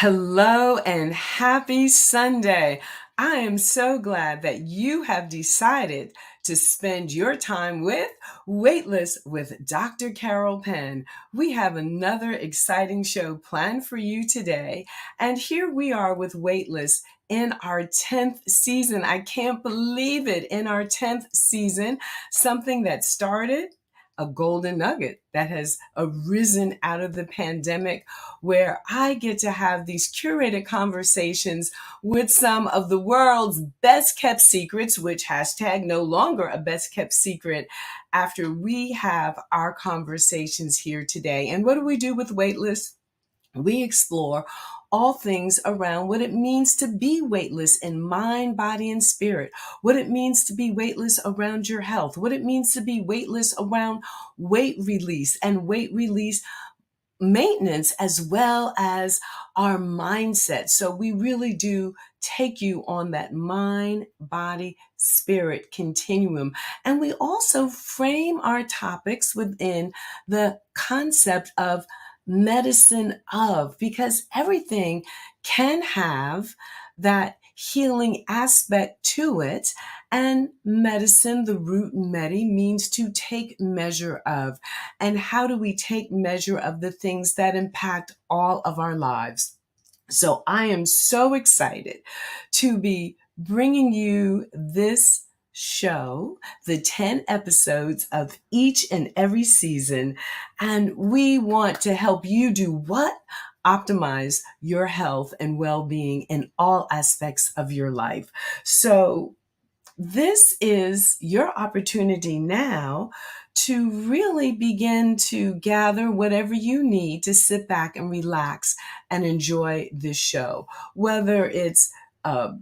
Hello and happy Sunday. I am so glad that you have decided to spend your time with Weightless with Dr. Carol Penn. We have another exciting show planned for you today. And here we are with Weightless in our 10th season. I can't believe it. In our 10th season, something that started a golden nugget that has arisen out of the pandemic, where I get to have these curated conversations with some of the world's best kept secrets, which hashtag no longer a best kept secret, after we have our conversations here today. And what do we do with Weightless? We explore all things around what it means to be weightless in mind, body, and spirit, what it means to be weightless around your health, what it means to be weightless around weight release and weight release maintenance, as well as our mindset. So we really do take you on that mind, body, spirit continuum. And we also frame our topics within the concept of medicine of, because everything can have that healing aspect to it. And medicine, the root medi, means to take measure of. And how do we take measure of the things that impact all of our lives? So I am so excited to be bringing you this show, the 10 episodes of each and every season. And we want to help you do what? Optimize your health and well-being in all aspects of your life. So this is your opportunity now to really begin to gather whatever you need to sit back and relax and enjoy this show, whether it's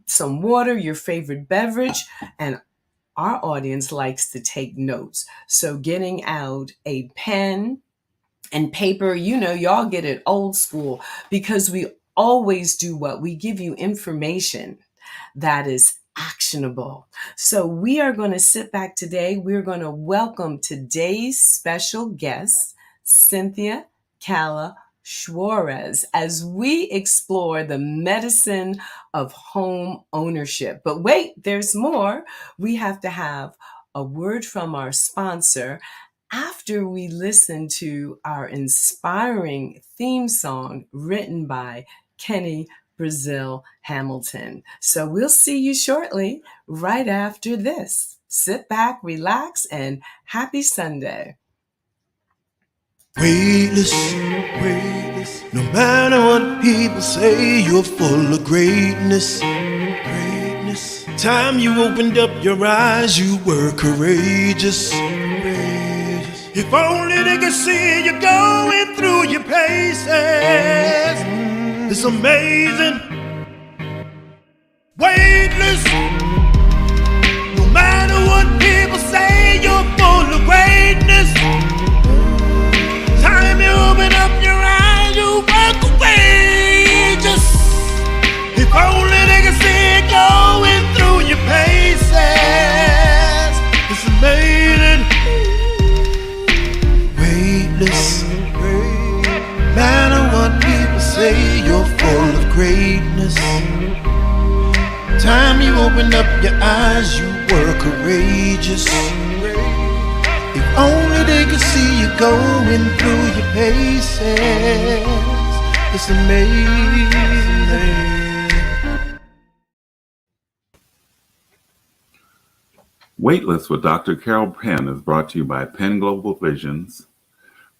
some water, your favorite beverage, and our audience likes to take notes. So getting out a pen and paper, y'all get it old school, because we always do what? We give you information that is actionable. So we are going to sit back today. We're going to welcome today's special guest, Cynthia Cala Suarez, as we explore the medicine of home ownership. But wait, there's more. We have to have a word from our sponsor after we listen to our inspiring theme song written by Kenny Brazil Hamilton. So we'll see you shortly, right after this. Sit back, relax, and happy Sunday. Weightless, weightless. No matter what people say, you're full of greatness. Greatness. Time you opened up your eyes, you were courageous. Courageous. If only they could see you going through your paces. It's amazing. Weightless. No matter what people say, you're full of greatness. Time you open up your eyes, you walk courageous. If only they could see it going through your paces. It's amazing. Weightless. No matter what people say, you're full of greatness. Time you opened up your eyes, you were courageous. If only they could see you going through your paces. It's amazing. Weightless with Dr. Carol Penn is brought to you by Penn Global Visions,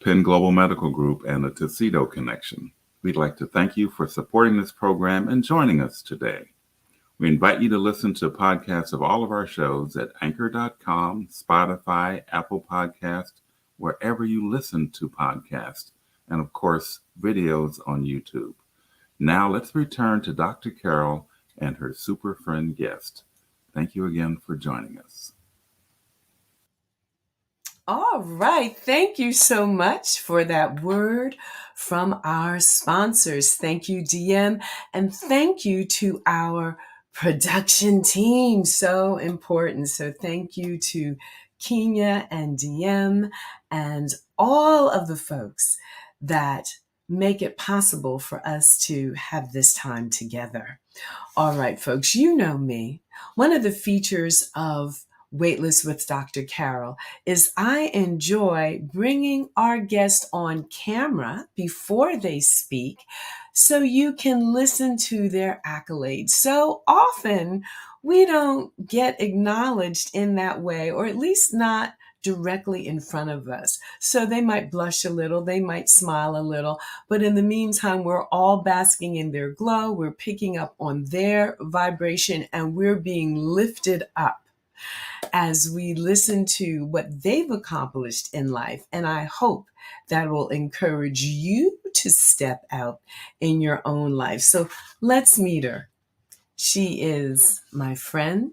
Penn Global Medical Group, and the Tuxedo Connection. We'd like to thank you for supporting this program and joining us today. We invite you to listen to podcasts of all of our shows at Anchor.com, Spotify, Apple Podcast, wherever you listen to podcasts, and of course, videos on YouTube. Now let's return to Dr. Carol and her super friend guest. Thank you again for joining us. All right. Thank you so much for that word from our sponsors. Thank you, DM, and thank you to our production team. So important. So thank you to Kenya and DM and all of the folks that make it possible for us to have this time together. All right, folks, you know me. One of the features of Weightless with Dr. Carol is I enjoy bringing our guests on camera before they speak so you can listen to their accolades. So often we don't get acknowledged in that way, or at least not directly in front of us. So they might blush a little, they might smile a little, but in the meantime, we're all basking in their glow. We're picking up on their vibration and we're being lifted up as we listen to what they've accomplished in life. And I hope that will encourage you to step out in your own life. So let's meet her. She is my friend,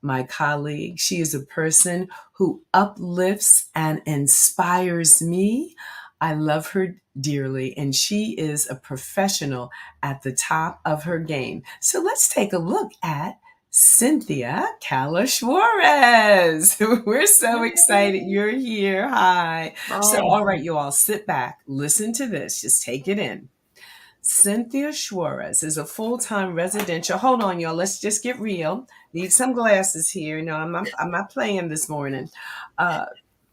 my colleague. She is a person who uplifts and inspires me. I love her dearly, and she is a professional at the top of her game. So let's take a look at Cynthia Cala Suarez. We're so excited you're here. Hi. So, all right, you all sit back, listen to this, just take it in. Cynthia Schwarz is a full-time residential. Hold on, y'all. Let's just get real. Need some glasses here. No, I'm not playing this morning.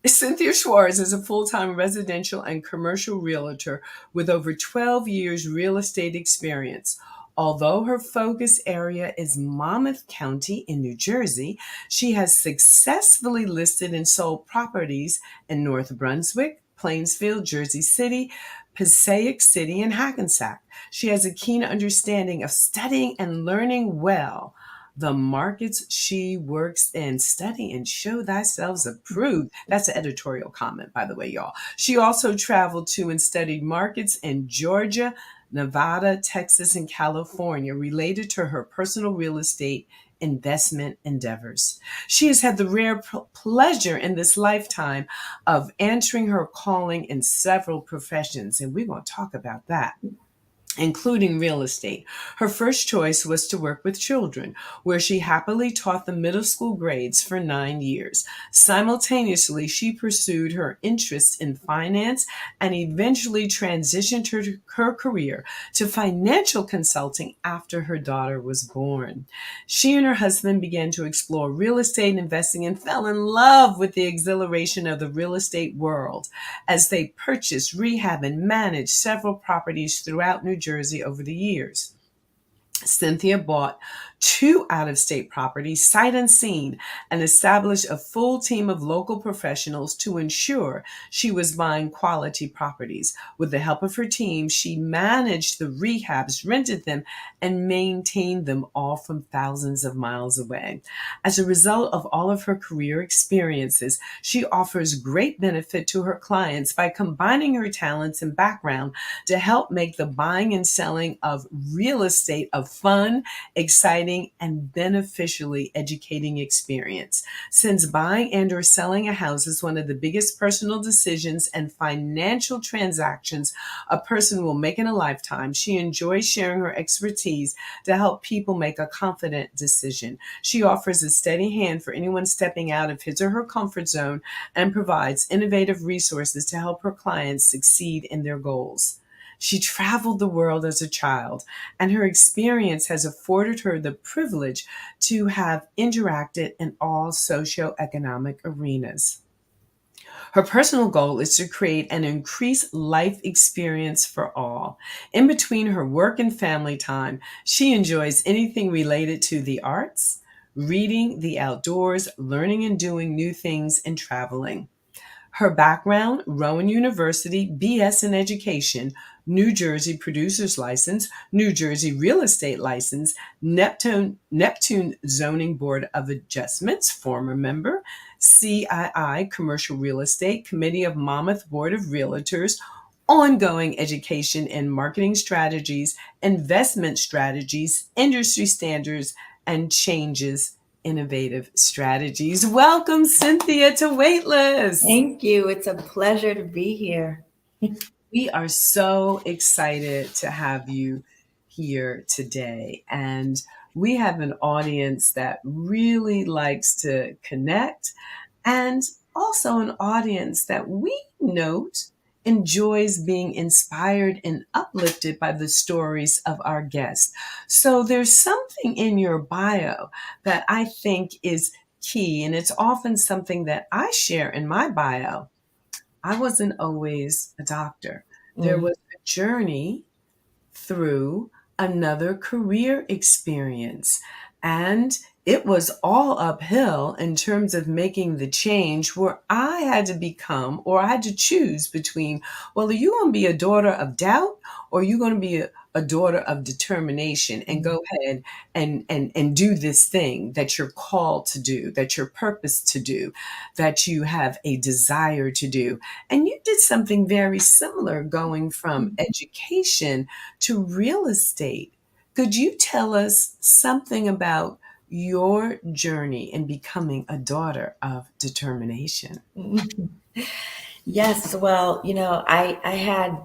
Cynthia Schwarz is a full-time residential and commercial realtor with over 12 years real estate experience. Although her focus area is Monmouth County in New Jersey, she has successfully listed and sold properties in North Brunswick, Plainsfield, Jersey City, Passaic City, and Hackensack. She has a keen understanding of studying and learning well the markets she works in. Study and show thyself approved. That's an editorial comment, by the way, y'all. She also traveled to and studied markets in Georgia, Nevada, Texas, and California related to her personal real estate investment endeavors. She has had the rare pleasure in this lifetime of answering her calling in several professions, and we're going to talk about that, including real estate. Her first choice was to work with children, where she happily taught the middle school grades for 9 years. Simultaneously, she pursued her interest in finance and eventually transitioned her career to financial consulting after her daughter was born. She and her husband began to explore real estate investing and fell in love with the exhilaration of the real estate world as they purchased, rehab, and managed several properties throughout New Jersey over the years. Cynthia bought 2 out-of-state properties sight unseen and established a full team of local professionals to ensure she was buying quality properties. With the help of her team, she managed the rehabs, rented them, and maintained them all from thousands of miles away. As a result of all of her career experiences, she offers great benefit to her clients by combining her talents and background to help make the buying and selling of real estate a fun, exciting, and beneficially educating experience. Since buying and or selling a house is one of the biggest personal decisions and financial transactions a person will make in a lifetime, she enjoys sharing her expertise to help people make a confident decision. She offers a steady hand for anyone stepping out of his or her comfort zone and provides innovative resources to help her clients succeed in their goals. She traveled the world as a child, and her experience has afforded her the privilege to have interacted in all socioeconomic arenas. Her personal goal is to create an increased life experience for all. In between her work and family time, she enjoys anything related to the arts, reading, the outdoors, learning and doing new things, and traveling. Her background: Rowan University, BS in Education, New Jersey Producer's License, New Jersey Real Estate License, Neptune Zoning Board of Adjustments, former member, CII Commercial Real Estate, Committee of Monmouth Board of Realtors, ongoing education in marketing strategies, investment strategies, industry standards, and changes innovative strategies. Welcome, Cynthia, to Weightless. Thank you. It's a pleasure to be here. We are so excited to have you here today. And we have an audience that really likes to connect, and also an audience that we note enjoys being inspired and uplifted by the stories of our guests. So there's something in your bio that I think is key, and it's often something that I share in my bio. I wasn't always a doctor. There Mm. was a journey through another career experience. And it was all uphill in terms of making the change where I had to become, or I had to choose between, well, are you going to be a daughter of doubt, or are you going to be a daughter of determination and go ahead and do this thing that you're called to do, that you're purposed to do, that you have a desire to do. And you did something very similar going from education to real estate. Could you tell us something about your journey in becoming a daughter of determination? Yes, well, I had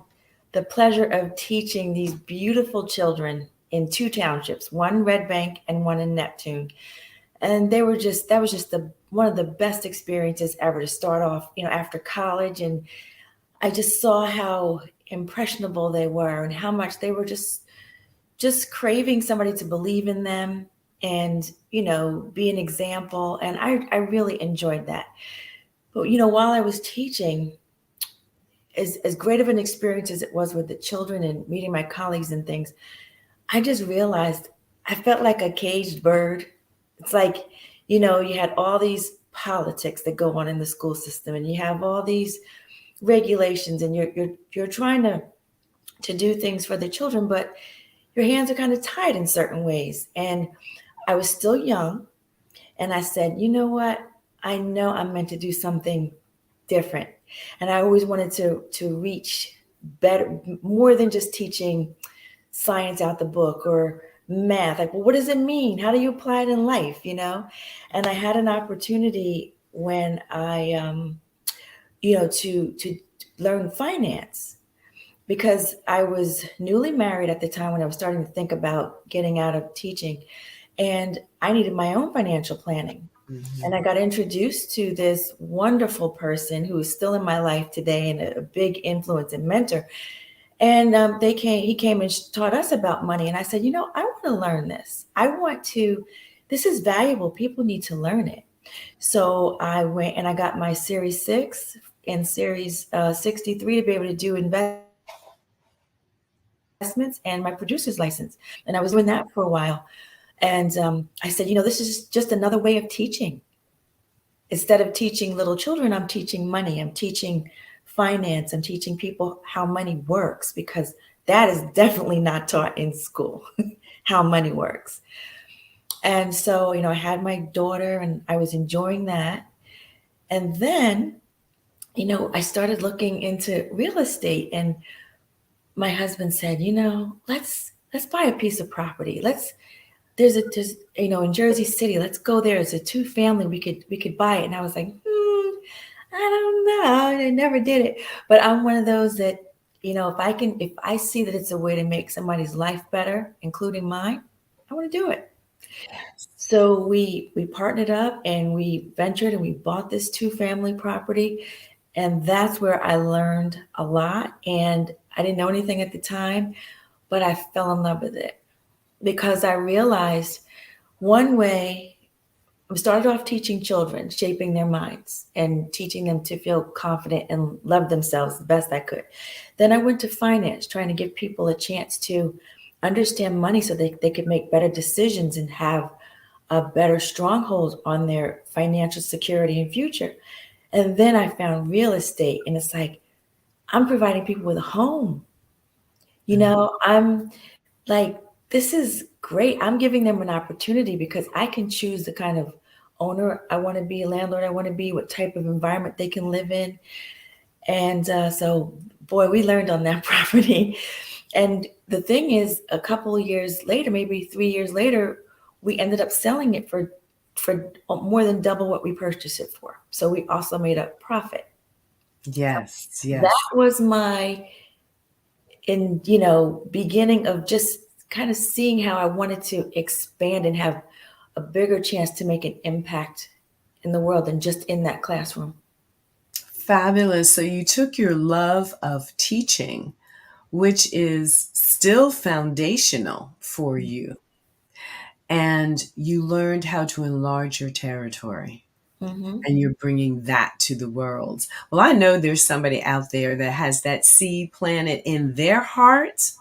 the pleasure of teaching these beautiful children in two townships, one Red Bank and one in Neptune. And that was just the one of the best experiences ever to start off, after college. And I just saw how impressionable they were and how much they were just craving somebody to believe in them and, be an example. And I really enjoyed that. But, while I was teaching, as great of an experience as it was with the children and meeting my colleagues and things, I just realized I felt like a caged bird. It's like, you had all these politics that go on in the school system, and you have all these regulations, and you're trying to do things for the children, but your hands are kind of tied in certain ways. And I was still young, and I said, you know what? I know I'm meant to do something different. And I always wanted to reach better, more than just teaching science out the book or math. Like, well, what does it mean? How do you apply it in life? And I had an opportunity when I, to learn finance, because I was newly married at the time when I was starting to think about getting out of teaching, and I needed my own financial planning. And I got introduced to this wonderful person who is still in my life today and a big influence and mentor. And he came and taught us about money. And I said, I want to learn this. This is valuable. People need to learn it. So I went and I got my Series 6 and Series 63 to be able to do investments and my producer's license. And I was doing that for a while. And I said, this is just another way of teaching. Instead of teaching little children, I'm teaching money. I'm teaching finance. I'm teaching people how money works, because that is definitely not taught in school, how money works. And so, I had my daughter and I was enjoying that. And then, I started looking into real estate, and my husband said, let's buy a piece of property. There's in Jersey City, let's go there. It's a 2-family. We could buy it. And I was like, I don't know. I never did it. But I'm one of those that, if I see that it's a way to make somebody's life better, including mine, I want to do it. So we partnered up and we ventured and we bought this 2-family property. And that's where I learned a lot. And I didn't know anything at the time, but I fell in love with it, because I realized one way. I started off teaching children, shaping their minds and teaching them to feel confident and love themselves the best I could. Then I went to finance, trying to give people a chance to understand money so they could make better decisions and have a better stronghold on their financial security and future. And then I found real estate, and it's like, I'm providing people with a home. I'm like, this is great. I'm giving them an opportunity because I can choose the kind of owner I want to be, a landlord I want to be, what type of environment they can live in. And so, boy, we learned on that property. And the thing is, a couple of years later, maybe 3 years later, we ended up selling it for more than double what we purchased it for. So we also made a profit. Yes, yes. That was my beginning of just kind of seeing how I wanted to expand and have a bigger chance to make an impact in the world than just in that classroom. fabulous. So you took your love of teaching, which is still foundational for you, and you learned how to enlarge your territory. Mm-hmm. And you're bringing that to the world. Well, I know there's somebody out there that has that seed planted in their heart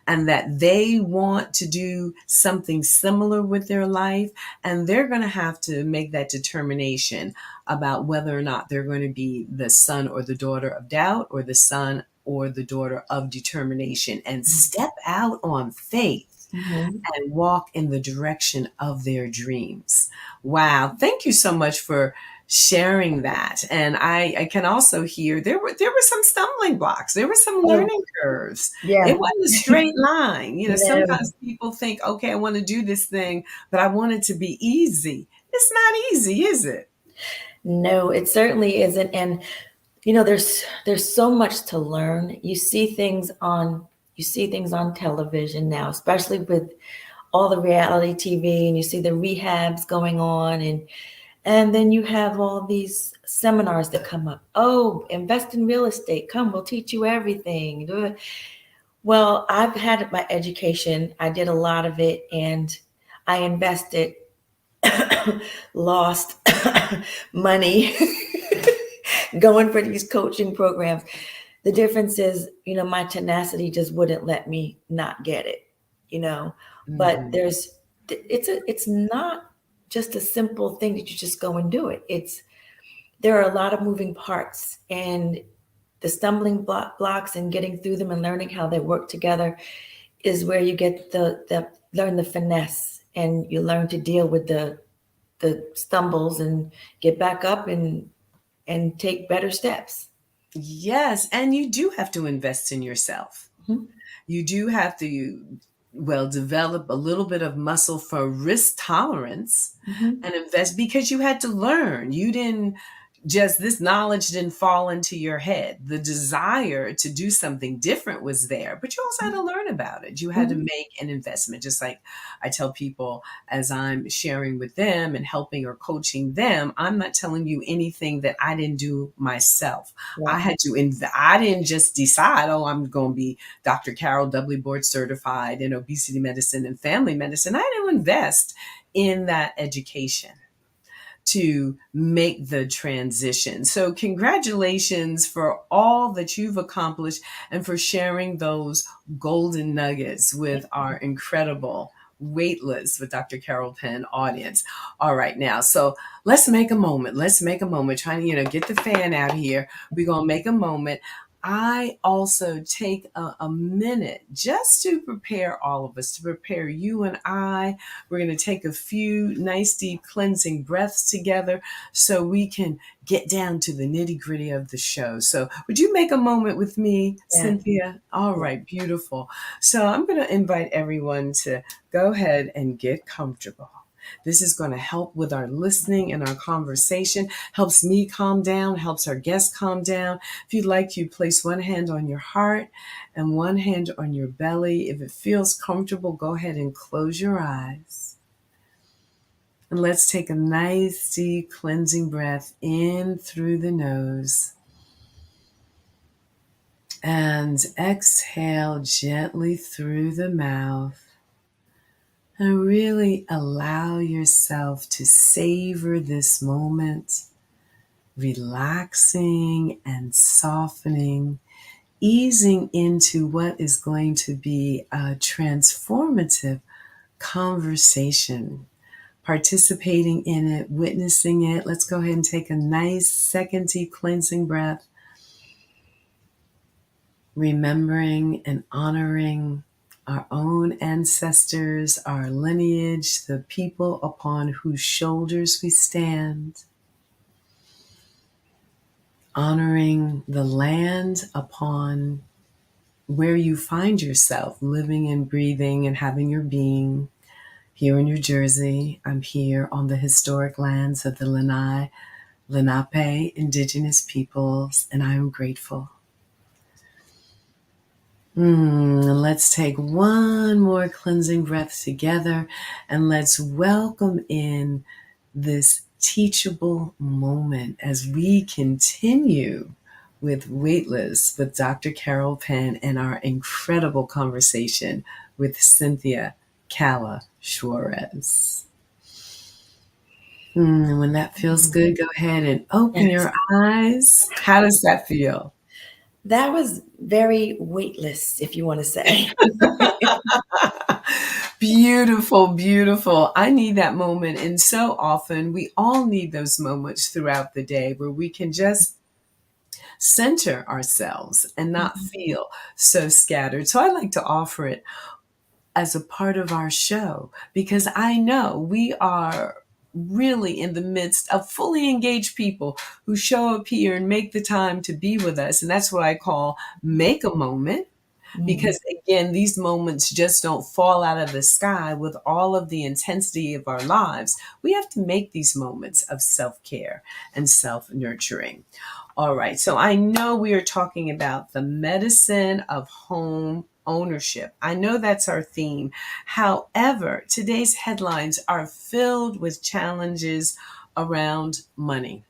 and that they want to do something similar with their life. And they're going to have to make that determination about whether or not they're going to be the son or the daughter of doubt or the son or the daughter of determination and step out on faith Mm-hmm. and walk in the direction of their dreams. Wow. Thank you so much for sharing that. And I can also hear there were some stumbling blocks. There were some Oh, learning curves. It yeah. wasn't a straight line. No, Sometimes people think, okay, I want to do this thing, but I want it to be easy. It's not easy, is it? no, it certainly isn't. And there's so much to learn. You see things on television now, especially with all the reality TV, and you see the rehabs going on, and then you have all these seminars that come up. Oh, invest in real estate. Come, we'll teach you everything. Well, I've had my education. I did a lot of it, and I invested, lost money going for these coaching programs. The difference is, my tenacity just wouldn't let me not get it. But Mhm. it's not just a simple thing that you just go and do it. There are a lot of moving parts, and the stumbling blocks and getting through them and learning how they work together is where you get learn the finesse, and you learn to deal with the stumbles and get back up and take better steps. Yes. And you do have to invest in yourself. Mhm. You do have to, well, develop a little bit of muscle for risk tolerance Mhm. and invest because you had to learn. You didn't just, this knowledge didn't fall into your head. The desire to do something different was there, but you also had to learn about it. You had to Mhm. make an investment, just like I tell people as I'm sharing with them and helping or coaching them. I'm not telling you anything that I didn't do myself. I Right. had to I didn't just decide, oh, I'm going to be Dr. Carol, doubly board certified in obesity medicine and family medicine. I had to invest in that education to make the transition. So, congratulations for all that you've accomplished and for sharing those golden nuggets with our incredible Weightless with Dr. Carol Penn audience. All right, now, so let's make a moment. Let's make a moment. Trying to, get the fan out here. We're going to make a moment. I also take a minute just to prepare all of us, to prepare you and I. We're going to take a few nice, deep cleansing breaths together so we can get down to the nitty gritty of the show. So, would you make a moment with me, Yeah. Cynthia? All right, beautiful. So, I'm going to invite everyone to go ahead and get comfortable. This is going to help with our listening and our conversation, helps me calm down, helps our guests calm down. If you'd like to, place one hand on your heart and one hand on your belly. If it feels comfortable, go ahead and close your eyes. And let's take a nice, deep, cleansing breath in through the nose. And exhale gently through the mouth. And really allow yourself to savor this moment, relaxing and softening, easing into what is going to be a transformative conversation, participating in it, witnessing it. Let's go ahead and take a nice second deep cleansing breath, remembering and honoring our own ancestors, our lineage, the people upon whose shoulders we stand, honoring the land upon where you find yourself living and breathing and having your being. Here in New Jersey, I'm here on the historic lands of the Lenape indigenous peoples, and I am grateful. Let's take one more cleansing breath together, and let's welcome in this teachable moment as we continue with Weightless with Dr. Carol Penn and our incredible conversation with Cynthia Cala Suarez. And when that feels good, go ahead and open your eyes. How does that feel? That was very weightless, if you want to say. Beautiful, beautiful. I need that moment. And so often we all need those moments throughout the day where we can just center ourselves and not feel so scattered. So I like to offer it as a part of our show because I know we are really in the midst of fully engaged people who show up here and make the time to be with us. And that's what I call make a moment. Because again, these moments just don't fall out of the sky with all of the intensity of our lives. We have to make these moments of self-care and self-nurturing. All right. So I know we are talking about the medicine of home ownership. I know that's our theme. However, today's headlines are filled with challenges around money.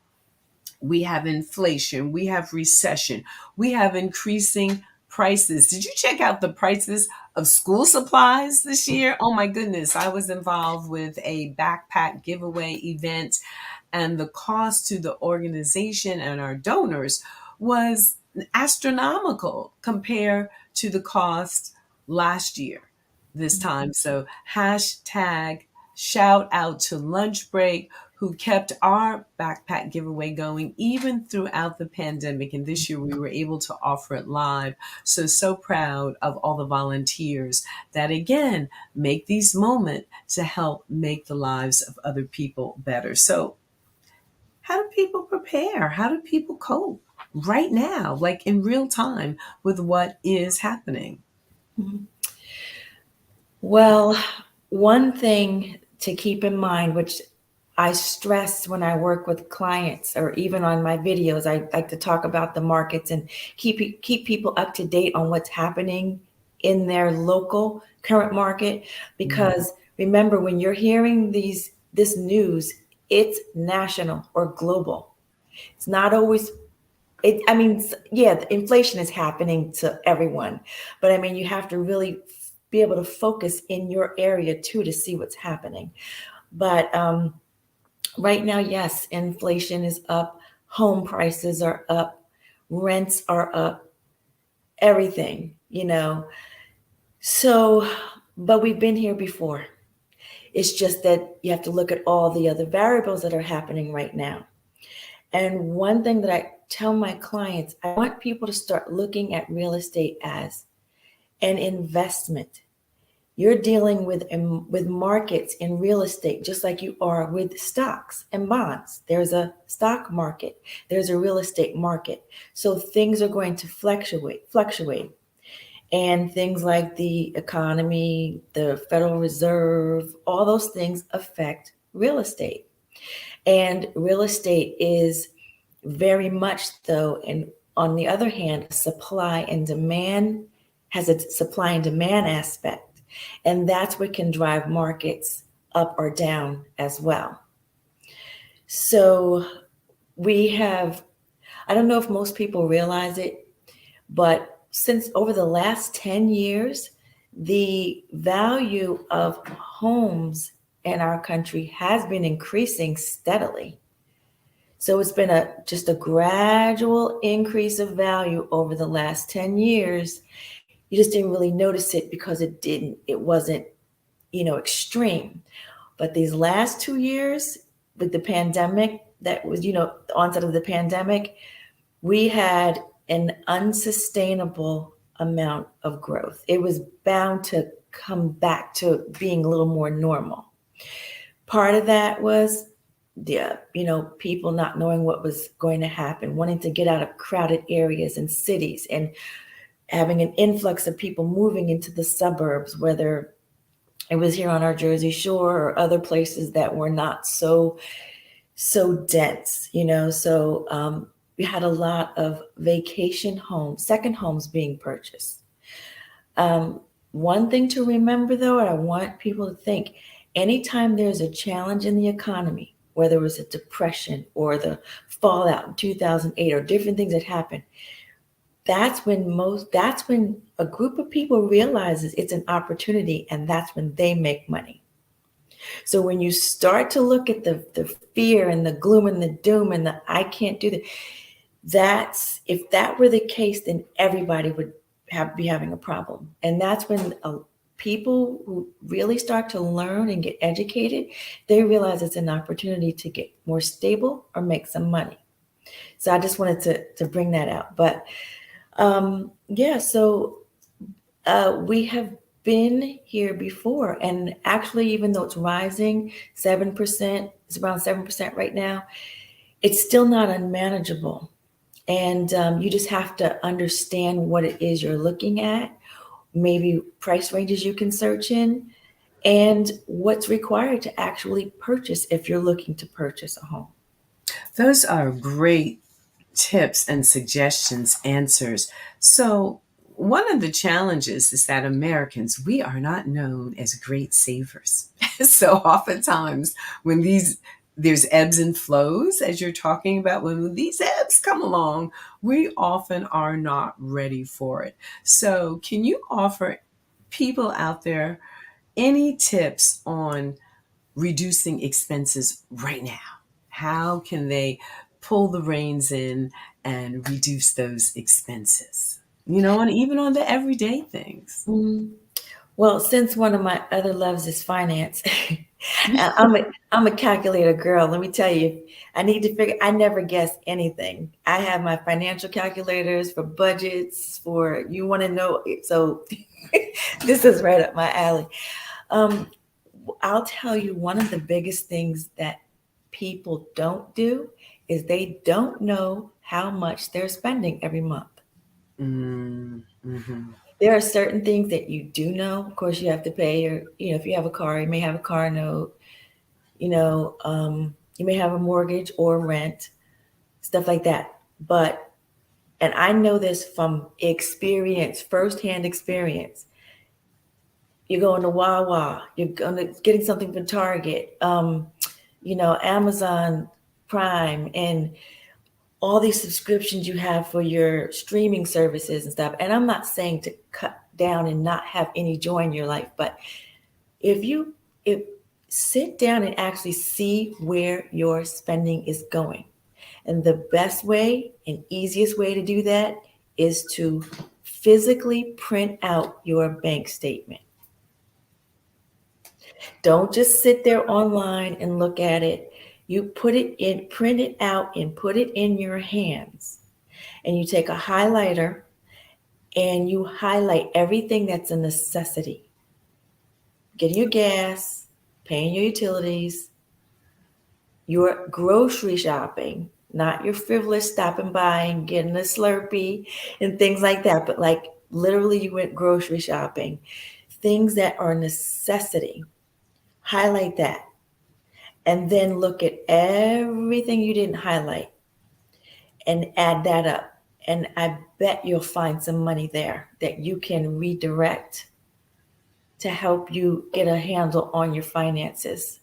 We have inflation, we have recession, we have increasing prices. Did you check out the prices of school supplies this year? Oh my goodness, I was involved with a backpack giveaway event, and the cost to the organization and our donors was astronomical compared to the cost last year this time. So hashtag shout out to Lunch Break, who kept our backpack giveaway going even throughout the pandemic. And this year we were able to offer it live. So proud of all the volunteers that, again, make these moments to help make the lives of other people better. So how do people prepare? How do people cope right now, like in real time with what is happening? Well, one thing to keep in mind, which I stress when I work with clients or even on my videos, I like to talk about the markets and keep people up to date on what's happening in their local current market. Because remember, when you're hearing this news, it's national or global. It's not always the inflation is happening to everyone, but I mean, you have to really be able to focus in your area too to see what's happening. But right now, yes, inflation is up, home prices are up, rents are up, everything, So, but we've been here before. It's just that you have to look at all the other variables that are happening right now. And one thing that I tell my clients, I want people to start looking at real estate as an investment. You're dealing with markets in real estate, just like you are with stocks and bonds. There's a stock market. There's a real estate market. So things are going to fluctuate. And things like the economy, the Federal Reserve, all those things affect real estate. And real estate is very much, though, and on the other hand, supply and demand has a supply and demand aspect. And that's what can drive markets up or down as well. So we have, I don't know if most people realize it, but since over the last 10 years, the value of homes in our country has been increasing steadily. So it's been just a gradual increase of value over the last 10 years. You just didn't really notice it because it wasn't, extreme. But these last 2 years with the pandemic, that was, the onset of the pandemic, we had an unsustainable amount of growth. It was bound to come back to being a little more normal. Part of that was people not knowing what was going to happen, wanting to get out of crowded areas and cities, and having an influx of people moving into the suburbs, whether it was here on our Jersey Shore or other places that were not so dense, So we had a lot of vacation homes, second homes being purchased. One thing to remember, though, and I want people to think, anytime there's a challenge in the economy, whether it was a depression or the fallout in 2008 or different things that happened, that's when a group of people realizes it's an opportunity, and that's when they make money. So when you start to look at the fear and the gloom and the doom and the I can't do that, if that were the case, then everybody would be having a problem. And that's when people who really start to learn and get educated, they realize it's an opportunity to get more stable or make some money. So I just wanted to bring that out. But so we have been here before, and actually, even though it's rising 7%, it's around 7% right now, it's still not unmanageable. And you just have to understand what it is you're looking at, maybe price ranges you can search in, and what's required to actually purchase if you're looking to purchase a home. Those are great tips and suggestions, answers. So, one of the challenges is that Americans, we are not known as great savers. So, oftentimes, when there's ebbs and flows, as you're talking about, when these ebbs come along, we often are not ready for it. So, can you offer people out there any tips on reducing expenses right now? How can they pull the reins in and reduce those expenses? And even on the everyday things. Well, since one of my other loves is finance, I'm a calculator girl. Let me tell you, I need to figure. I never guess anything. I have my financial calculators for budgets. For you want to know, so this is right up my alley. I'll tell you, one of the biggest things that people don't do is they don't know how much they're spending every month. Mm-hmm. There are certain things that you do know. Of course, you have to pay your, if you have a car, you may have a car note, you may have a mortgage or rent, stuff like that. And I know this from experience, firsthand experience. You're going to Wawa, you're getting something from Target, Amazon Prime, and all these subscriptions you have for your streaming services and stuff. And I'm not saying to cut down and not have any joy in your life, but if sit down and actually see where your spending is going. And the best way and easiest way to do that is to physically print out your bank statement. Don't just sit there online and look at it. You put it in, print it out, and put it in your hands. And you take a highlighter and you highlight everything that's a necessity. Getting your gas, paying your utilities, your grocery shopping, not your frivolous stopping by and getting a Slurpee and things like that, but like literally you went grocery shopping. Things that are a necessity. Highlight that. And then look at everything you didn't highlight and add that up. And I bet you'll find some money there that you can redirect to help you get a handle on your finances.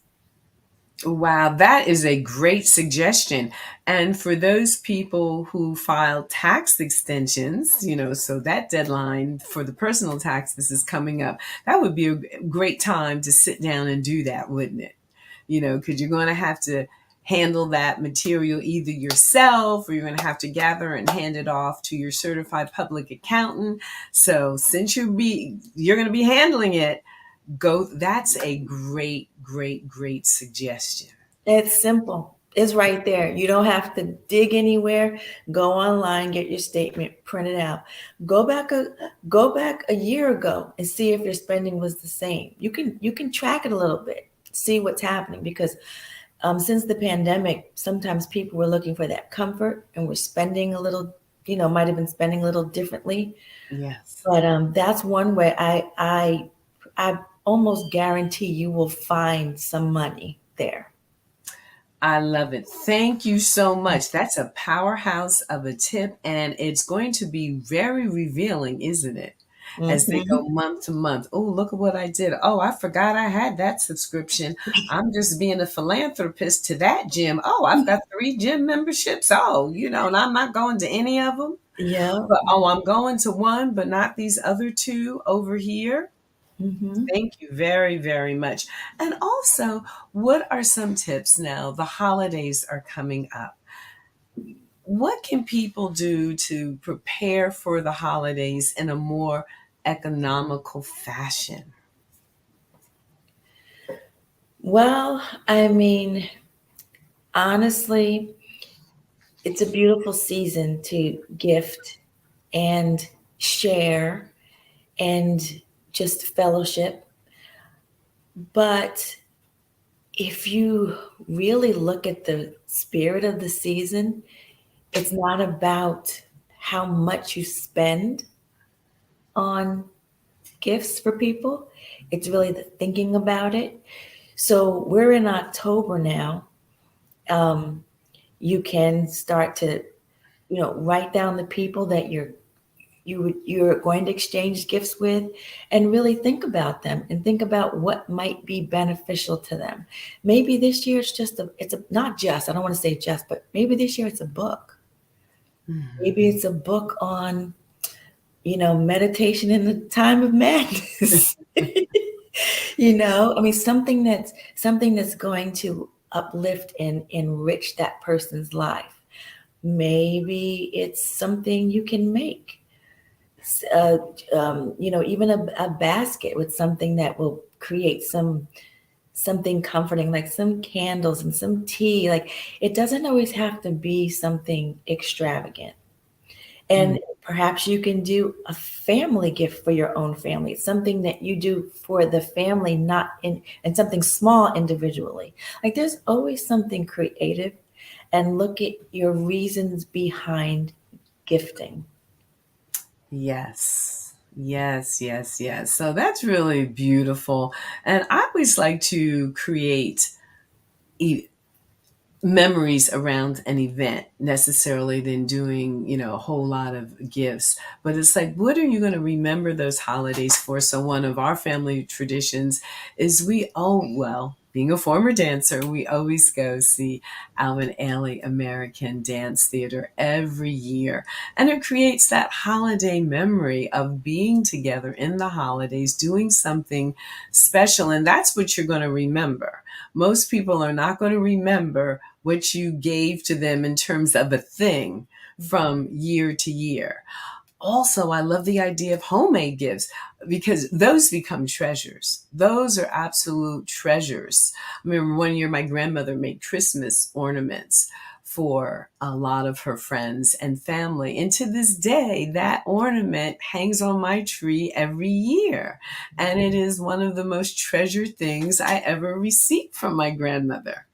Wow, that is a great suggestion. And for those people who file tax extensions, so that deadline for the personal taxes is coming up, that would be a great time to sit down and do that, wouldn't it? Because you're going to have to handle that material either yourself, or you're going to have to gather and hand it off to your certified public accountant. So since you're going to be handling it, that's a great suggestion. It's simple. It's right there. You don't have to dig anywhere. Go online, get your statement, print it out. Go back a year ago and see if your spending was the same. You can track it a little bit, see what's happening, because since the pandemic, sometimes people were looking for that comfort and were spending a little, might have been spending a little differently. Yes. But that's one way I almost guarantee you will find some money there. I love it. Thank you so much. That's a powerhouse of a tip, and it's going to be very revealing, isn't it? as they go Mhm. month to month. Oh, look at what I did. Oh, I forgot I had that subscription. I'm just being a philanthropist to that gym. Oh, I've got 3 gym memberships. Oh, and I'm not going to any of them. Yeah. But oh, I'm going to one, but not these other two over here. Mhm. Thank you very, very much. And also, what are some tips now? The holidays are coming up. What can people do to prepare for the holidays in a more economical fashion? Well, I mean, honestly, it's a beautiful season to gift and share and just fellowship. But if you really look at the spirit of the season, it's not about how much you spend on gifts for people. It's really the thinking about it. So we're in October now. Um, you can start to, write down the people that you're going to exchange gifts with, and really think about them and think about what might be beneficial to them. Maybe this year it's not just, I don't want to say just, but maybe this year it's a book. Mhm. Maybe it's a book on, meditation in the time of madness. I mean, something that's going to uplift and enrich that person's life. Maybe it's something you can make. uh, even a basket with something that will create something comforting, like some candles and some tea. Like, it doesn't always have to be something extravagant. Mm. And perhaps you can do a family gift for your own family. It's something that you do for the family, not in and something small individually. Like, there's always something creative, and look at your reasons behind gifting. Yes. Yes, yes, yes. So that's really beautiful. And I always like to create e- memories around an event necessarily than doing a whole lot of gifts, but it's like, what are you going to remember those holidays for? So one of our family traditions is being a former dancer, we always go see Alvin Ailey American Dance Theater every year, and it creates that holiday memory of being together in the holidays doing something special, and that's what you're going to remember. Most people are not going to remember what you gave to them in terms of a thing from year to year. Also, I love the idea of homemade gifts because those become treasures. Those are absolute treasures. I remember one year my grandmother made Christmas ornaments for a lot of her friends and family. And to this day, that ornament hangs on my tree every year. And it is one of the most treasured things I ever received from my grandmother.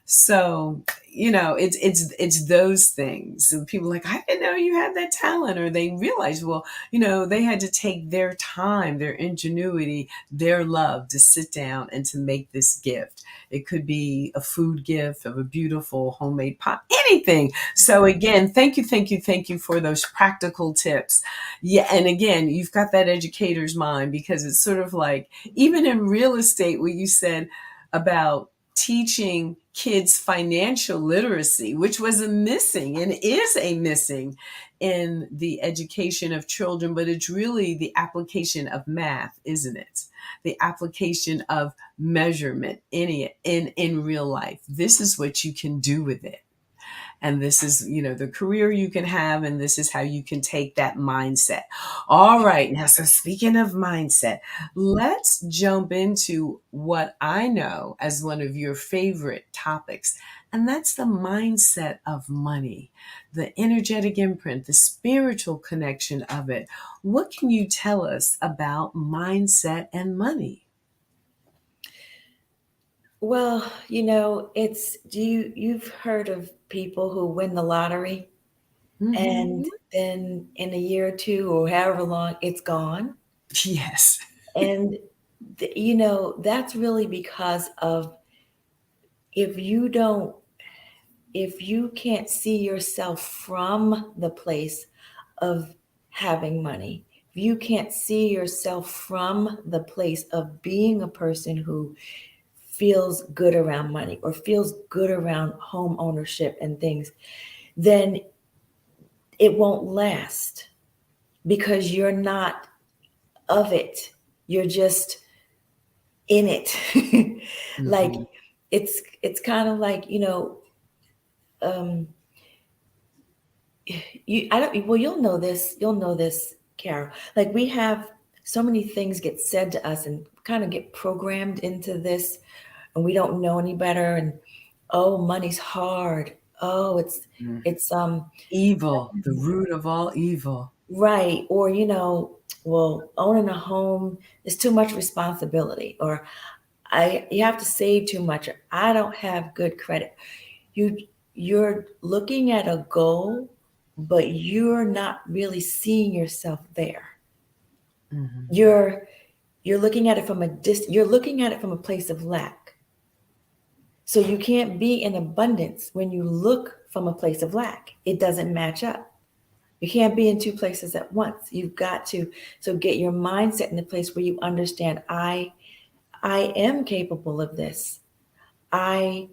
So, it's those things. And people are like, I didn't know you had that talent. Or they realize, well, they had to take their time, their ingenuity, their love to sit down and to make this gift. It could be a food gift of a beautiful homemade pot, anything. So again, thank you, thank you, thank you for those practical tips. Yeah, and again, you've got that educator's mind, because it's sort of like, even in real estate, what you said about teaching kids financial literacy, which was a missing and is a missing in the education of children, but it's really the application of math, isn't it? The application of measurement in real life. This is what you can do with it. And this is, the career you can have, and this is how you can take that mindset. All right. Now, so speaking of mindset, let's jump into what I know as one of your favorite topics, and that's the mindset of money, the energetic imprint, the spiritual connection of it. What can you tell us about mindset and money? Well, it's do you've heard of people who win the lottery, and Hmm. then in a year or two or however long it's gone? Yes. And that's really because of, if you don't if you can't see yourself from the place of having money, you can't see yourself from the place of being a person who feels good around money or feels good around home ownership and things, then it won't last because you're not of it. You're just in it. Like Mhm. it's kind of like, um, you I don't well you'll know this, Carol. Like we have so many things get said to us and kind of get programmed into this, and we don't know any better. And oh, money's hard. Oh, Mm. it's Evil, the root of all evil. right. Or well, owning a home is too much responsibility, or I you have to save too much, or I don't have good credit. you you're looking at a goal, but you're not really seeing yourself there. Mhm. You're looking at it from you're looking at it from a place of lack. So you can't be in abundance when you look from a place of lack. It doesn't match up. You can't be in two places at once. You've got to so get your mindset in a place where you understand I am capable of this. I,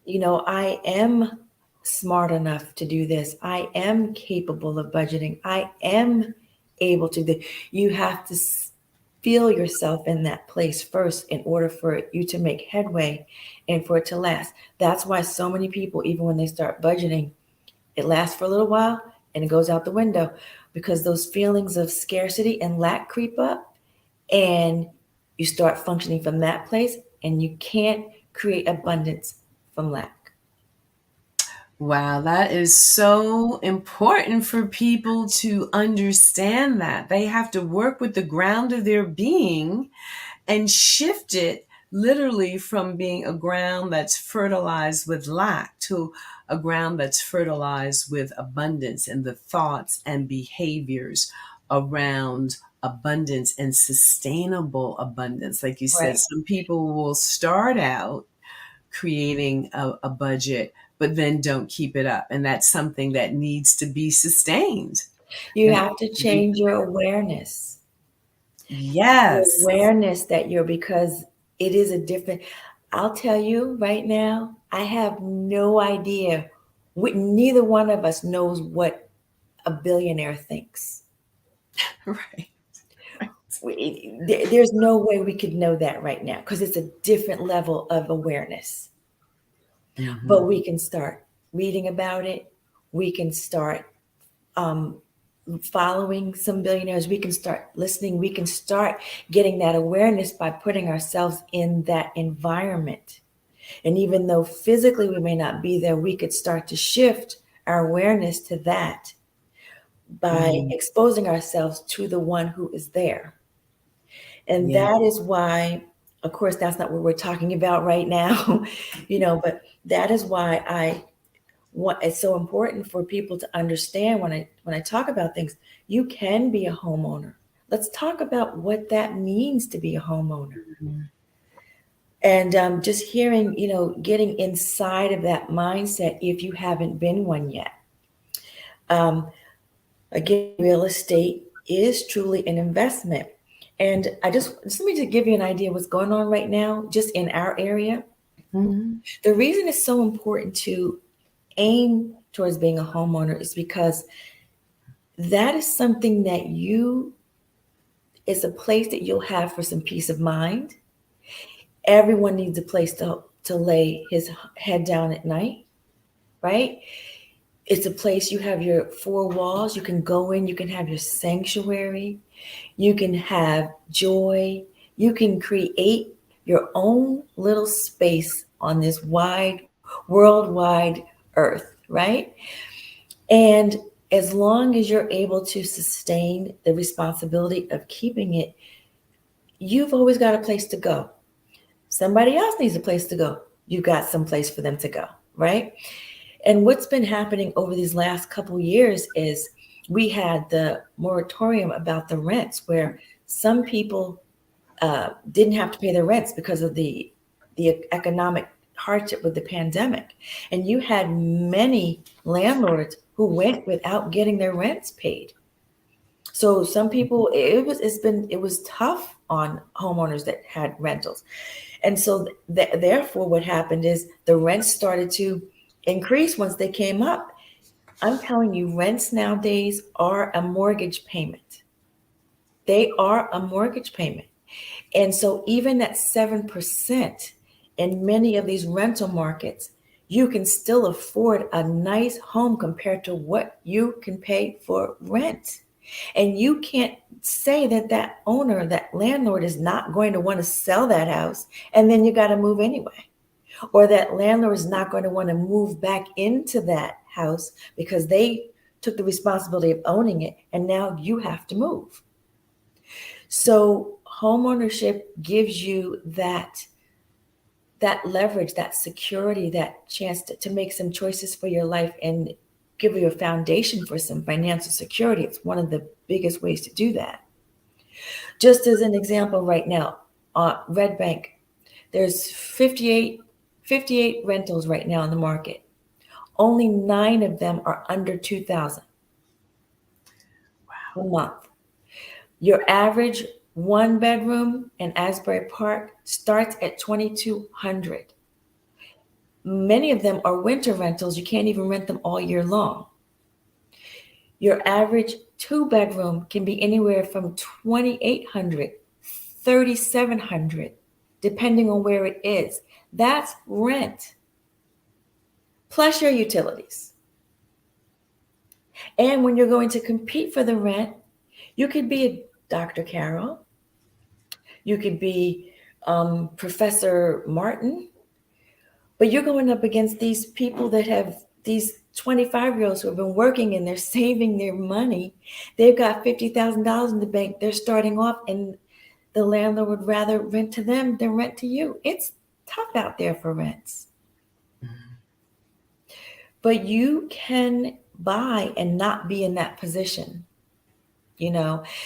I am smart enough to do this. I am capable of budgeting. I am able to do. You have to feel yourself in that place first in order for you to make headway and for it to last. That's why so many people, even when they start budgeting, it lasts for a little while and it goes out the window because those feelings of scarcity and lack creep up, and you start functioning from that place, and you can't create abundance from lack. Wow, that is so important for people to understand that. They have to work with the ground of their being and shift it literally from being a ground that's fertilized with lack to a ground that's fertilized with abundance and the thoughts and behaviors around abundance and sustainable abundance. Like you said, Right. some people will start out creating a budget, but then don't keep it up. And that's something that needs to be sustained. You And have to change your awareness. The yes. awareness that you're, because it is a different, I'll tell you right now, I have no idea. Neither one of us knows what a billionaire thinks. Right. There's no way we could know that right now because it's a different level of awareness. But Mhm. we can start reading about it. We can start um, following some billionaires. We can start listening. We can start getting that awareness by putting ourselves in that environment. And even though physically we may not be there, we could start to shift our awareness to that by Mhm. exposing ourselves to the one who is there. And Yeah. that is why, of course, that's not what we're talking about right now, but that is why what it's so important for people to understand when I talk about things. You can be a homeowner. Let's talk about what that means to be a homeowner. Mhm. And just hearing, getting inside of that mindset if you haven't been one yet. Um, Again, real estate is truly an investment. And just let me to give you an idea what's going on right now, just in our area. Mhm. The reason it's so important to aim towards being a homeowner is because that is something that it's a place that you'll have for some peace of mind. Everyone needs a place to lay his head down at night, right? It's a place you have your four walls. You can go in, you can have your sanctuary, you can have joy, you can create your own little space on this worldwide earth, right? And as long as you're able to sustain the responsibility of keeping it, you've always got a place to go. Somebody else needs a place to go. You've got some place for them to go, right? And what's been happening over these last couple years is we had the moratorium about the rents, where some people didn't have to pay their rents because of the economic hardship with the pandemic. And you had many landlords who went without getting their rents paid. So some people, it was tough on homeowners that had rentals. And so therefore what happened is the rents started to increase once they came up. I'm telling you, rents nowadays are a mortgage payment. They are a mortgage payment. And so even at 7% in many of these rental markets, you can still afford a nice home compared to what you can pay for rent. And you can't say that that owner, that landlord is not going to want to sell that house and then you got to move anyway. Or that landlord is not going to want to move back into that house because they took the responsibility of owning it and now you have to move. So homeownership gives you that leverage, that security, that chance to make some choices for your life and give you a foundation for some financial security. It's one of the biggest ways to do that. Just as an example right now, Red Bank, there's 58 rentals right now in the market. Only 9 of them are under 2,000 a month. Your average 1 bedroom in Asbury Park starts at 2,200. Many of them are winter rentals. You can't even rent them all year long. Your average 2 bedroom can be anywhere from 2,800, 3,700, depending on where it is. That's rent, plus your utilities. And when you're going to compete for the rent, you could be a Dr. Carol, you could be Professor Martin, but you're going up against these people that have these 25-year-olds who have been working and they're saving their money. They've got $50,000 in the bank. They're starting off, and the landlord would rather rent to them than rent to you. It's tough out there for rents. But you can buy and not be in that position.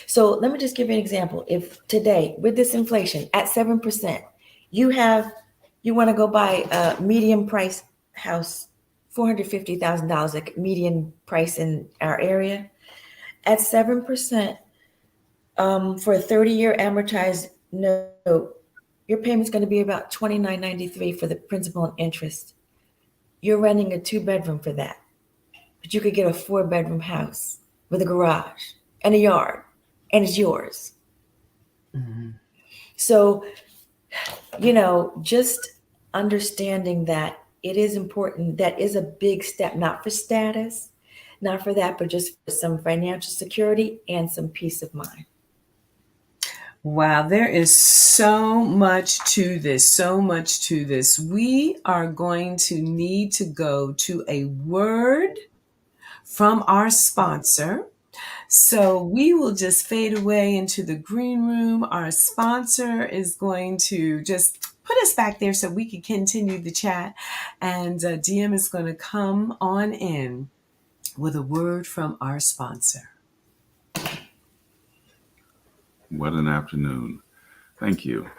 So let me just give you an example. If today, with this inflation at 7%, you want to go buy a medium price house, $450,000, like median price in our area, at 7%, for a 30-year amortized note, your payment's going to be about $29.93 for the principal and interest. You're renting a 2-bedroom for that, but you could get a 4-bedroom house with a garage and a yard, and it's yours. Mm-hmm. So, just understanding that it is important. That is a big step, not for status, not for that, but just for some financial security and some peace of mind. Wow, there is so much to this, so much to this. We are going to need to go to a word from our sponsor. So we will just fade away into the green room. Our sponsor is going to just put us back there so we can continue the chat. And DM is going to come on in with a word from our sponsor. What an afternoon. Thank you.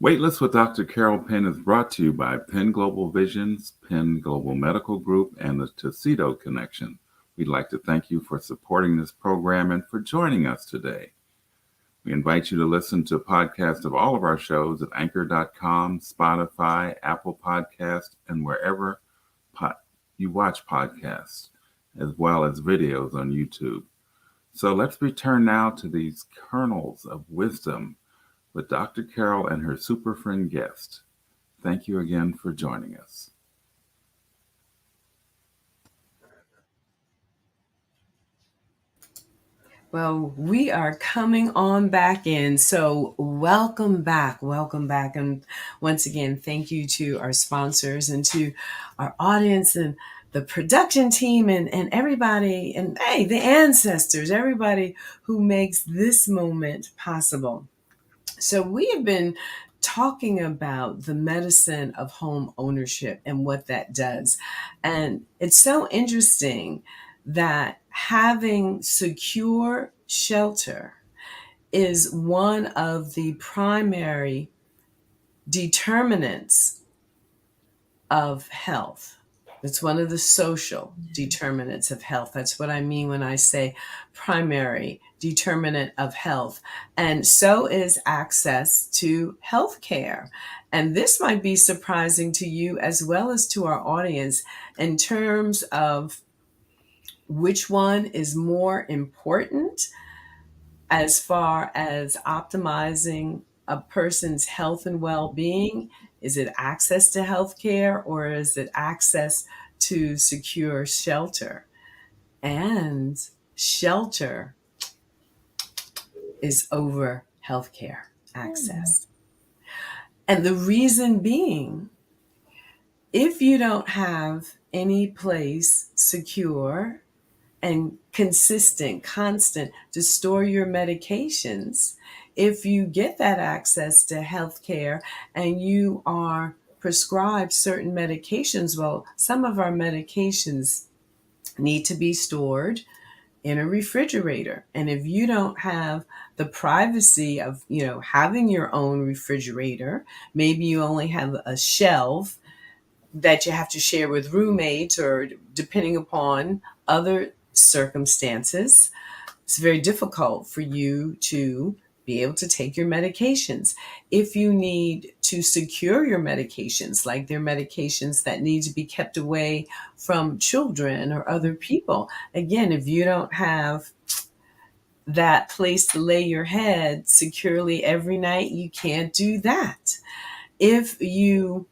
Weightless with Dr. Carol Penn is brought to you by Penn Global Visions, Penn Global Medical Group, and the Tuxedo Connection. We'd like to thank you for supporting this program and for joining us today. We invite you to listen to podcasts of all of our shows at anchor.com, Spotify, Apple Podcasts, and wherever you watch podcasts, as well as videos on YouTube. So let's return now to these kernels of wisdom with Dr. Carol and her super friend guest. Thank you again for joining us. Well, we are coming on back in. So welcome back. Welcome back. And once again, thank you to our sponsors and to our audience and the production team and everybody, and hey, the ancestors, everybody who makes this moment possible. So we have been talking about the medicine of home ownership and what that does. And it's so interesting that having secure shelter is one of the primary determinants of health. It's one of the social determinants of health. That's what I mean when I say primary determinant of health. And so is access to health care. And this might be surprising to you as well as to our audience in terms of which one is more important as far as optimizing a person's health and well-being. Is it access to health care, or is it access to secure shelter? And shelter is over healthcare access. And the reason being, if you don't have any place secure and consistent, constant to store your medications, if you get that access to healthcare and you are prescribed certain medications, well, some of our medications need to be stored in a refrigerator. And if you don't have the privacy of, having your own refrigerator, maybe you only have a shelf that you have to share with roommates or depending upon other circumstances, it's very difficult for you to be able to take your medications. If you need to secure your medications, like there are medications that need to be kept away from children or other people, again, if you don't have that place to lay your head securely every night, you can't do that. If you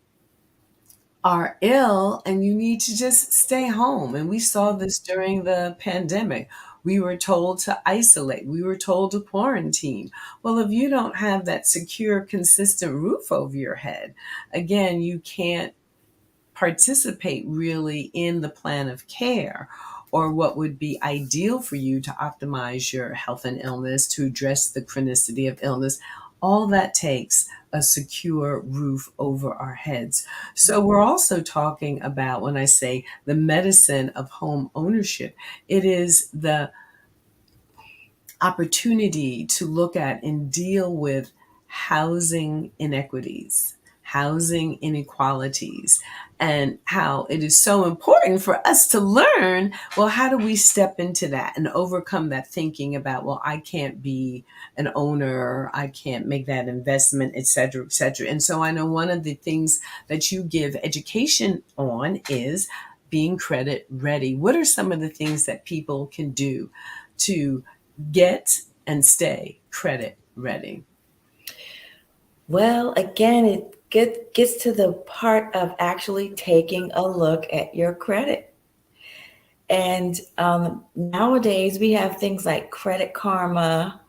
are ill and you need to just stay home. And we saw this during the pandemic. We were told to isolate. We were told to quarantine. Well, if you don't have that secure, consistent roof over your head, again, you can't participate really in the plan of care or what would be ideal for you to optimize your health and illness, to address the chronicity of illness. All that takes a secure roof over our heads. So we're also talking about, when I say the medicine of home ownership, it is the opportunity to look at and deal with housing inequities, housing inequalities, and how it is so important for us to learn, well, how do we step into that and overcome that thinking about, well, I can't be an owner, I can't make that investment, et cetera, et cetera. And so I know one of the things that you give education on is being credit ready. What are some of the things that people can do to get and stay credit ready? Well, again, it gets to the part of actually taking a look at your credit. And nowadays we have things like Credit Karma,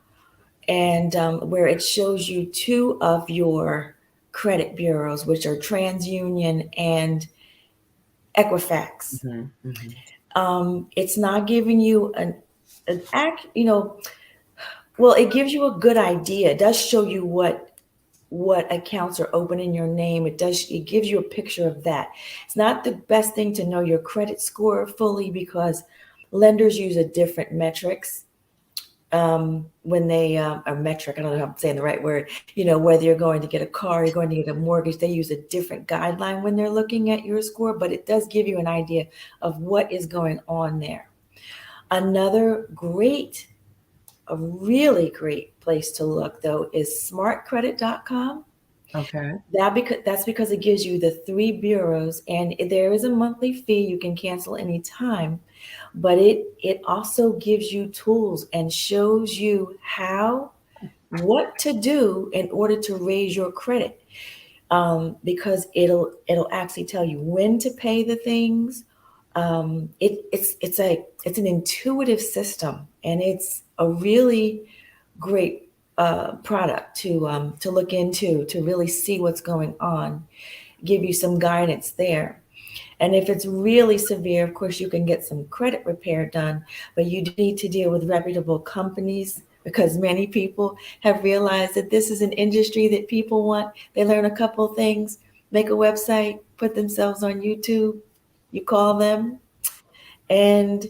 and where it shows you two of your credit bureaus, which are TransUnion and Equifax. Mm-hmm, mm-hmm. It's not giving you an act, well, it gives you a good idea. It does show you what accounts are open in your name. It gives you a picture of that. It's not the best thing to know your credit score fully because lenders use a different metrics when they are metric. I don't know if I'm saying the right word. Whether you're going to get a car, you're going to get a mortgage, they use a different guideline when they're looking at your score, but it does give you an idea of what is going on there. Another a really great place to look, though, is smartcredit.com. Okay. That's because it gives you the 3 bureaus, and there is a monthly fee. You can cancel anytime, but it also gives you tools and shows you what to do in order to raise your credit, because it'll actually tell you when to pay the things. It's an intuitive system, and it's a really great product to look into, to really see what's going on, give you some guidance there. And if it's really severe, of course, you can get some credit repair done, but you need to deal with reputable companies, because many people have realized that this is an industry that people want. They learn a couple things, make a website, put themselves on YouTube, you call them, and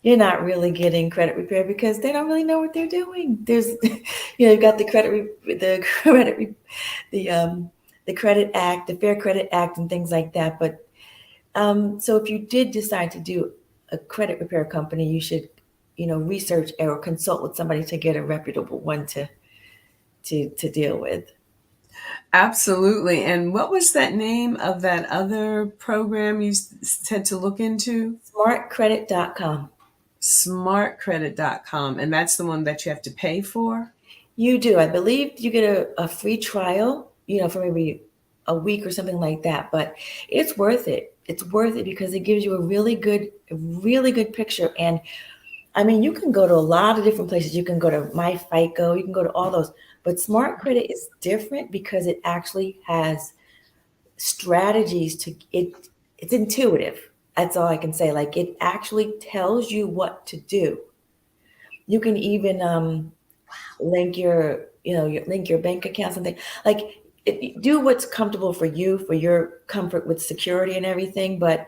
you're not really getting credit repair because they don't really know what they're doing. There's, you've got the Credit Act, the Fair Credit Act, and things like that. But So if you did decide to do a credit repair company, you should, research or consult with somebody to get a reputable one to deal with. Absolutely. And what was that name of that other program you said to look into? Smartcredit.com. Smartcredit.com. And that's the one that you have to pay for? You do. I believe you get a free trial, for maybe a week or something like that. But it's worth it. It's worth it because it gives you a really good picture. And I mean, you can go to a lot of different places. You can go to My FICO, you can go to all those. But Smart Credit is different because it actually has strategies to it. It's intuitive. That's all I can say. Like, it actually tells you what to do. You can even link link your bank account, something like do what's comfortable for you, for your comfort with security and everything. But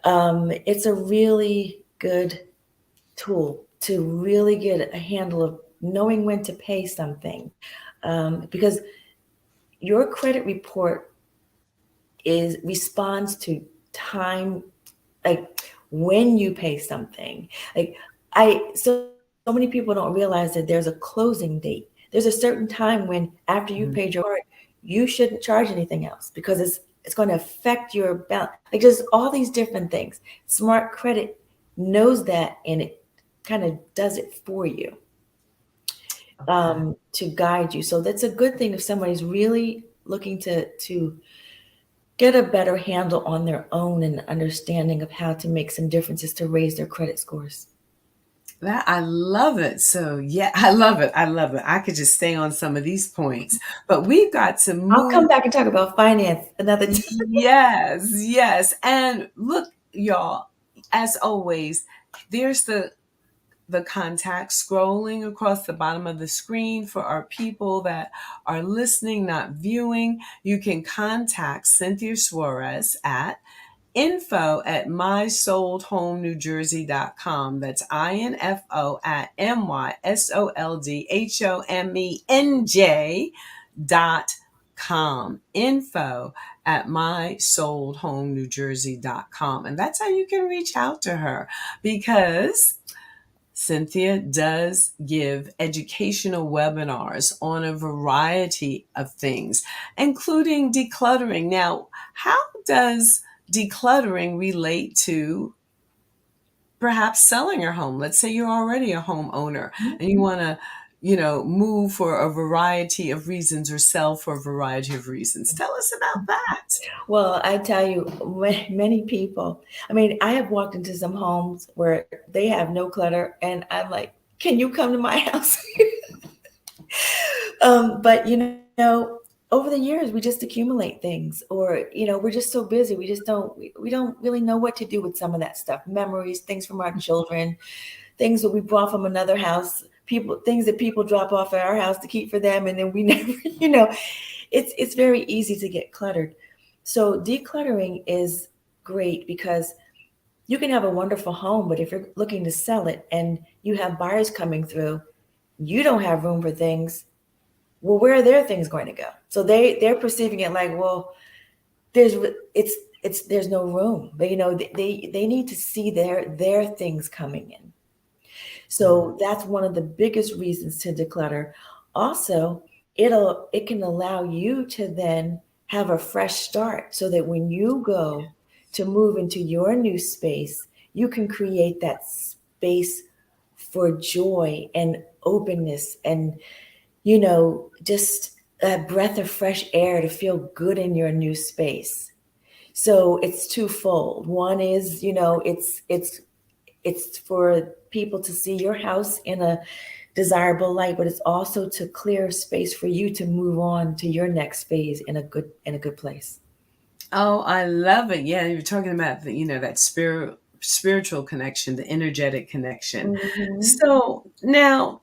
it's a really good tool to really get a handle of knowing when to pay something, because your credit report responds to time, like when you pay something. Like, so many people don't realize that there's a closing date. There's a certain time when after you paid your card, you shouldn't charge anything else because it's going to affect your balance. Like, just all these different things. Smart Credit knows that, and it kind of does it for you, to guide you. So that's a good thing if somebody's really looking to get a better handle on their own and understanding of how to make some differences to raise their credit scores. That I love it. So yeah, I love it. I love it. I could just stay on some of these points, but we've got to move. I'll come back and talk about finance another time. Yes. And look, y'all, as always, there's the contact scrolling across the bottom of the screen for our people that are listening, not viewing. You can contact Cynthia Suarez at info@mysoldhomenewjersey.com. That's info@mysoldhomenj.com. info@mysoldhomenewjersey.com. And that's how you can reach out to her, because Cynthia does give educational webinars on a variety of things, including decluttering. Now, how does decluttering relate to perhaps selling your home? Let's say you're already a homeowner and you want to, move for a variety of reasons or sell for a variety of reasons. Tell us about that. Well, I tell you, many people, I mean, I have walked into some homes where they have no clutter, and I'm like, can you come to my house? But, over the years, we just accumulate things, or, we're just so busy. We don't really know what to do with some of that stuff. Memories, things from our children, things that we brought from another house, things that people drop off at our house to keep for them. And then we never, it's very easy to get cluttered. So decluttering is great because you can have a wonderful home, but if you're looking to sell it and you have buyers coming through, you don't have room for things. Well, where are their things going to go? So they're perceiving it like, well, there's no room. But they need to see their things coming in. So that's one of the biggest reasons to declutter. Also, it can allow you to then have a fresh start, so that when you go to move into your new space, you can create that space for joy and openness and, just a breath of fresh air to feel good in your new space. So it's twofold. One is, it's for people to see your house in a desirable light, but it's also to clear space for you to move on to your next phase in a good place. Oh, I love it. Yeah, you're talking about that spiritual connection, the energetic connection. Mm-hmm. So now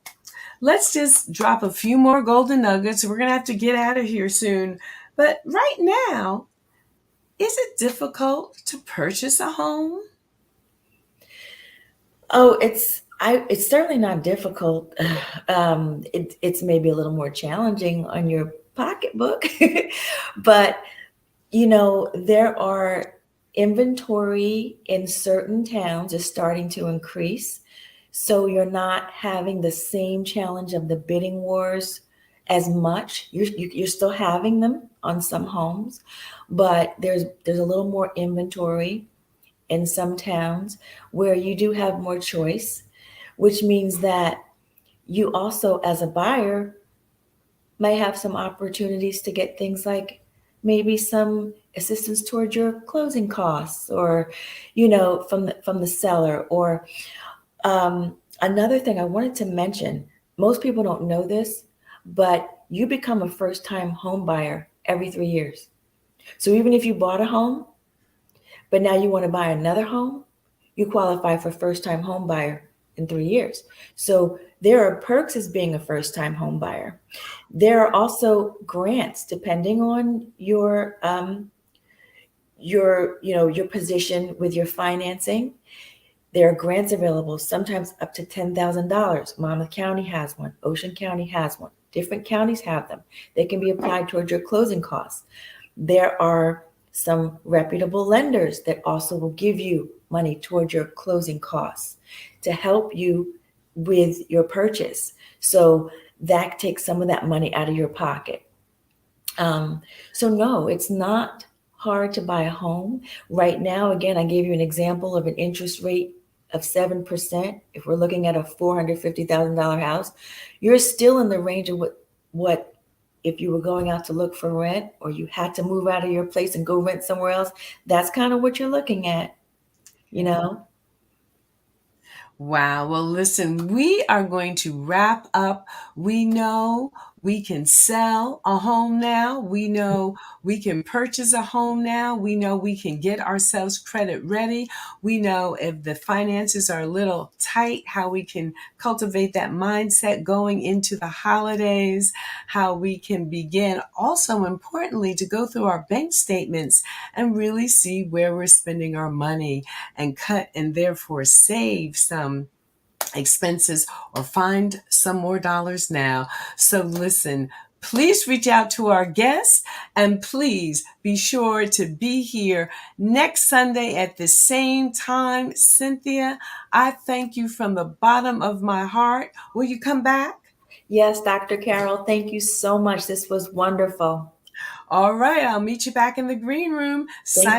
let's just drop a few more golden nuggets. We're going to have to get out of here soon. But right now, is it difficult to purchase a home? Oh, it's certainly not difficult. It's maybe a little more challenging on your pocketbook, but there are Inventory in certain towns is starting to increase. So you're not having the same challenge of the bidding wars as much. You're still having them on some homes, but there's a little more inventory in some towns where you do have more choice, which means that you also, as a buyer, may have some opportunities to get things like maybe some assistance towards your closing costs, or from the seller. Or another thing I wanted to mention, most people don't know this, but you become a first time home buyer every 3 years. So even if you bought a home but now you want to buy another home, you qualify for first time home buyer in 3 years. So there are perks as being a first time home buyer. There are also grants depending on your position with your financing. There are grants available, sometimes up to $10,000. Monmouth County has one. Ocean County has one. Different counties have them. They can be applied towards your closing costs. There are some reputable lenders that also will give you money towards your closing costs to help you with your purchase. So that takes some of that money out of your pocket. So no, it's not hard to buy a home. Right now, again, I gave you an example of an interest rate of 7%. If we're looking at a $450,000 house, you're still in the range of what if you were going out to look for rent, or you had to move out of your place and go rent somewhere else. That's kind of what you're looking at, you know? Wow. Well, listen, we are going to wrap up. We know we can sell a home now. We know we can purchase a home now. We know we can get ourselves credit ready. We know if the finances are a little tight, how we can cultivate that mindset going into the holidays, how we can begin also importantly to go through our bank statements and really see where we're spending our money and cut and therefore save some expenses or find some more dollars now. So listen, please reach out to our guests, and please be sure to be here next Sunday at the same time. Cynthia, I thank you from the bottom of my heart. Will you come back? Yes, Dr. Carol, thank you so much. This was wonderful. All right, I'll meet you back in the green room. Thank Signing